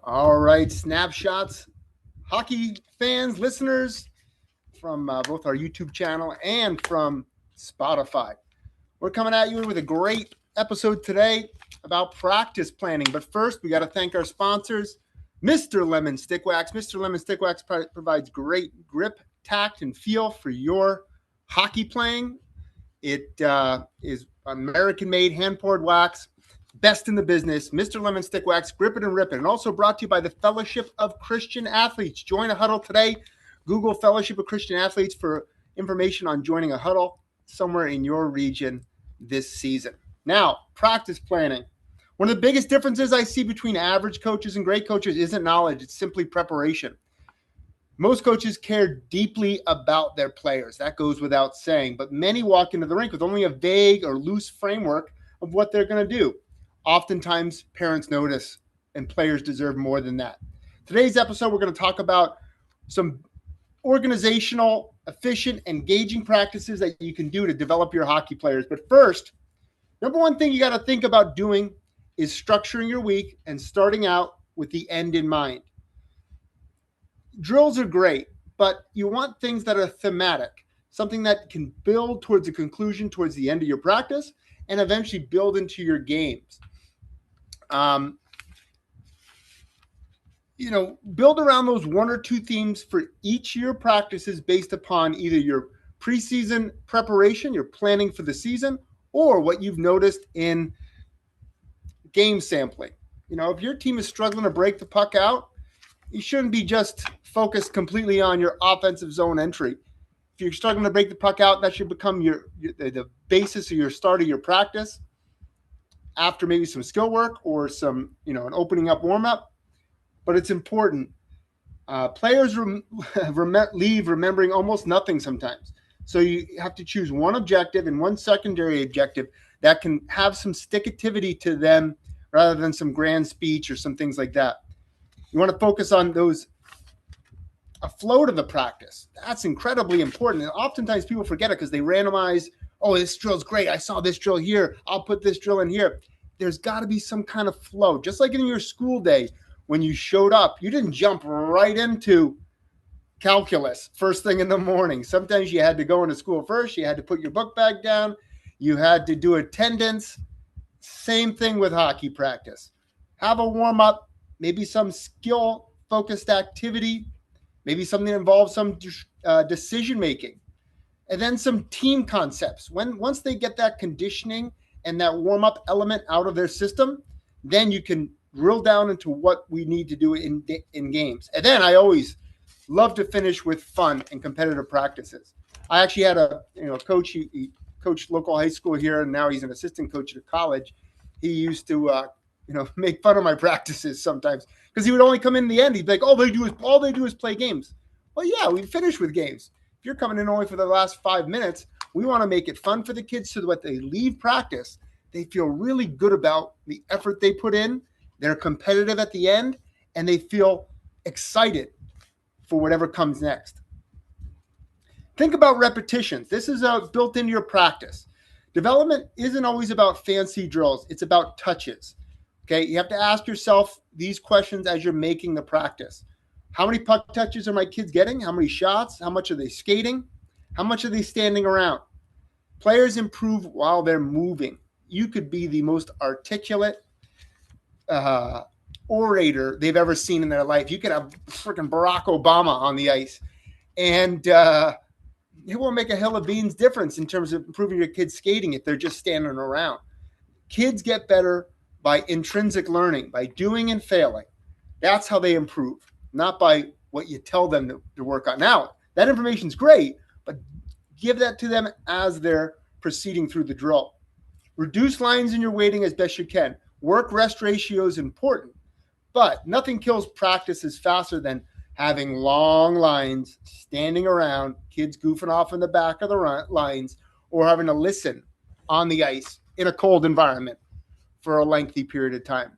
All right, Snapshots, hockey fans, listeners from both our YouTube channel and from Spotify. We're coming at you with a great episode today about practice planning. But first, we got to thank our sponsors, Mr. Lemon Stick Wax. Mr. Lemon Stick Wax provides great grip, tact, and feel for your hockey playing. It is American-made hand-poured wax, best in the business. Mr. Lemon Stick Wax, grip it and rip it. And also brought to you by the Fellowship of Christian Athletes. Join a huddle today. Google Fellowship of Christian Athletes for information on joining a huddle somewhere in your region this season. Now, practice planning. One of the biggest differences I see between average coaches and great coaches isn't knowledge. It's simply preparation. Most coaches care deeply about their players. That goes without saying. But many walk into the rink with only a vague or loose framework of what they're going to do. Oftentimes, parents notice, and players deserve more than that. Today's episode, we're going to talk about some organizational, efficient, engaging practices that you can do to develop your hockey players. But first, number one thing you got to think about doing is structuring your week and starting out with the end in mind. Drills are great, but you want things that are thematic, something that can build towards a conclusion towards the end of your practice and eventually build into your games. Build around those one or two themes for each of your practices based upon either your preseason preparation, you're planning for the season, or what you've noticed in game sampling. If your team is struggling to break the puck out, you shouldn't be just focused completely on your offensive zone entry. If you're struggling to break the puck out, that should become the basis of your start of your practice after maybe some skill work or some, an opening up warm up. But it's important. Players leave remembering almost nothing sometimes. So you have to choose one objective and one secondary objective that can have some stick-activity to them rather than some grand speech or some things like that. You want to focus on a flow to the practice. That's incredibly important. And oftentimes people forget it because they randomize, oh, this drill's great. I saw this drill here. I'll put this drill in here. There's got to be some kind of flow. Just like in your school day, when you showed up, you didn't jump right into calculus first thing in the morning. Sometimes you had to go into school first. You had to put your book bag down. You had to do attendance. Same thing with hockey practice. Have a warm-up. Maybe some skill-focused activity, maybe something that involves some decision-making, and then some team concepts. Once they get that conditioning and that warm-up element out of their system, then you can drill down into what we need to do in games. And then I always love to finish with fun and competitive practices. I actually had a coach. He coached local high school here, and now he's an assistant coach at a college. He used to make fun of my practices sometimes because he would only come in the end. He'd be like, all they do is play games. Well, yeah, we finish with games. If you're coming in only for the last 5 minutes, we want to make it fun for the kids so that when they leave practice, they feel really good about the effort they put in. They're competitive at the end, and they feel excited for whatever comes next. Think about repetitions. This is built into your practice. Development isn't always about fancy drills. It's about touches. Okay, you have to ask yourself these questions as you're making the practice. How many puck touches are my kids getting? How many shots? How much are they skating? How much are they standing around? Players improve while they're moving. You could be the most articulate orator they've ever seen in their life. You could have freaking Barack Obama on the ice, and it won't make a hill of beans difference in terms of improving your kids' skating if they're just standing around. Kids get better by intrinsic learning, by doing and failing. That's how they improve, not by what you tell them to work on. Now, that information is great, but give that to them as they're proceeding through the drill. Reduce lines in your weighting as best you can. Work-rest ratio is important, but nothing kills practices faster than having long lines, standing around, kids goofing off in the back of the lines, or having to listen on the ice in a cold environment for a lengthy period of time.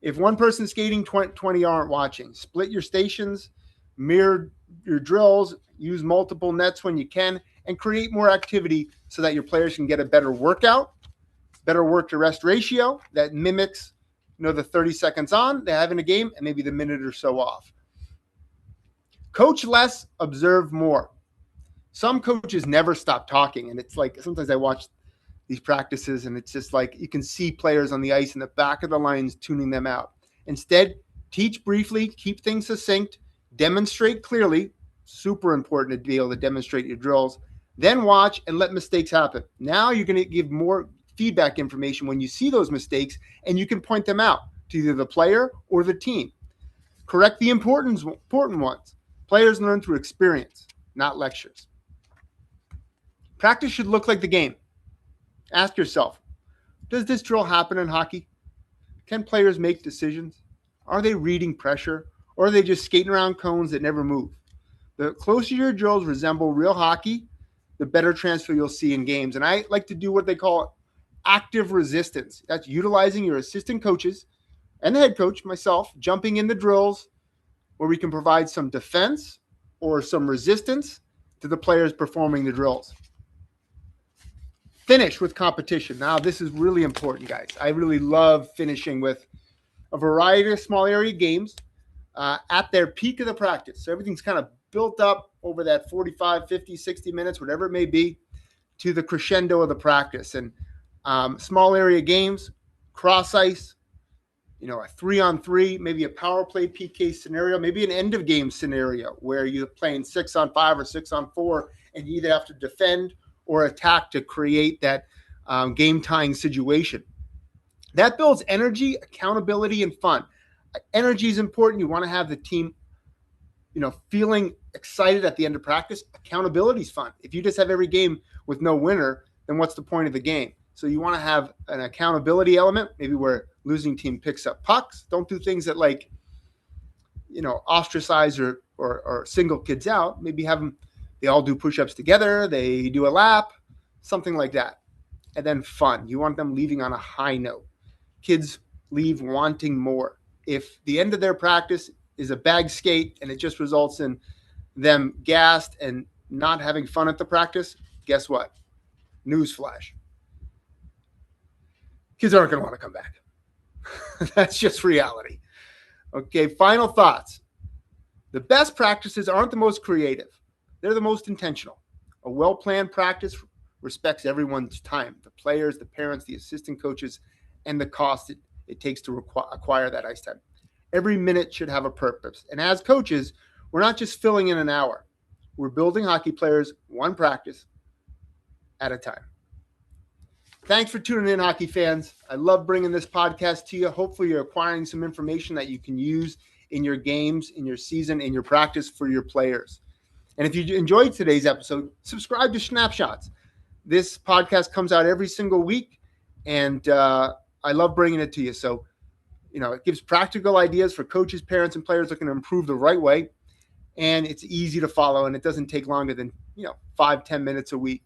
If one person's skating, 20 aren't watching. Split your stations, mirror your drills, use multiple nets when you can, and create more activity so that your players can get a better workout, better work to rest ratio that mimics the 30 seconds on, they're having a game, and maybe the minute or so off. Coach less, observe more. Some coaches never stop talking, and it's like sometimes I watch these practices, and it's just like you can see players on the ice in the back of the lines tuning them out. Instead, teach briefly, keep things succinct, demonstrate clearly. Super important to be able to demonstrate your drills. Then watch and let mistakes happen. Now you're going to give more feedback information when you see those mistakes, and you can point them out to either the player or the team. Correct the important ones. Players learn through experience, not lectures. Practice should look like the game. Ask yourself, does this drill happen in hockey? Can players make decisions? Are they reading pressure? Or are they just skating around cones that never move? The closer your drills resemble real hockey, the better transfer you'll see in games. And I like to do what they call active resistance. That's utilizing your assistant coaches and the head coach, myself, jumping in the drills where we can provide some defense or some resistance to the players performing the drills. Finish with competition. Now, this is really important, guys. I really love finishing with a variety of small area games at their peak of the practice. So everything's kind of built up over that 45, 50, 60 minutes, whatever it may be, to the crescendo of the practice. And small area games, cross ice, a 3-on-3, maybe a power play PK scenario, maybe an end of game scenario where you're playing 6-on-5 or 6-on-4, and you either have to defend or attack to create that game tying situation. That builds energy, accountability, and fun. Energy is important. You want to have the team, feeling excited at the end of practice. Accountability is fun. If you just have every game with no winner, then what's the point of the game? So you want to have an accountability element, maybe where losing team picks up pucks. Don't do things that ostracize or single kids out. Maybe have them, they all do push-ups together. They do a lap, something like that. And then fun. You want them leaving on a high note. Kids leave wanting more. If the end of their practice is a bag skate and it just results in them gassed and not having fun at the practice, guess what? Newsflash. Kids aren't going to want to come back. That's just reality. Okay, final thoughts. The best practices aren't the most creative. They're the most intentional. A well-planned practice respects everyone's time, the players, the parents, the assistant coaches, and the cost it takes to acquire that ice time. Every minute should have a purpose. And as coaches, we're not just filling in an hour. We're building hockey players one practice at a time. Thanks for tuning in, hockey fans. I love bringing this podcast to you. Hopefully you're acquiring some information that you can use in your games, in your season, in your practice for your players. And if you enjoyed today's episode, subscribe to Snapshots. This podcast comes out every single week, and I love bringing it to you. So, it gives practical ideas for coaches, parents, and players looking to improve the right way. And it's easy to follow, and it doesn't take longer than, 5-10 minutes a week.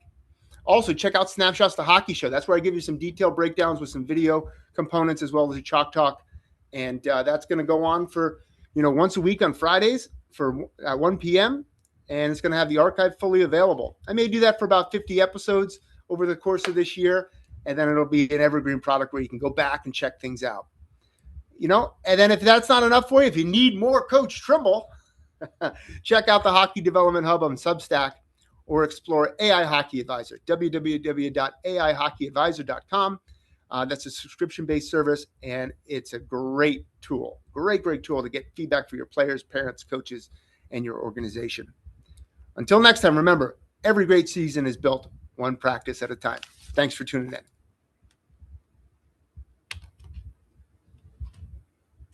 Also, check out Snapshots, the hockey show. That's where I give you some detailed breakdowns with some video components as well as a chalk talk. And that's going to go on for, once a week on Fridays at 1 p.m. And it's going to have the archive fully available. I may do that for about 50 episodes over the course of this year. And then it'll be an evergreen product where you can go back and check things out. And then if that's not enough for you, if you need more Coach Trimble, check out the Hockey Development Hub on Substack or explore AI Hockey Advisor, www.aihockeyadvisor.com. That's a subscription-based service, and it's a great tool, great tool to get feedback for your players, parents, coaches, and your organization. Until next time, remember, every great season is built one practice at a time. Thanks for tuning in.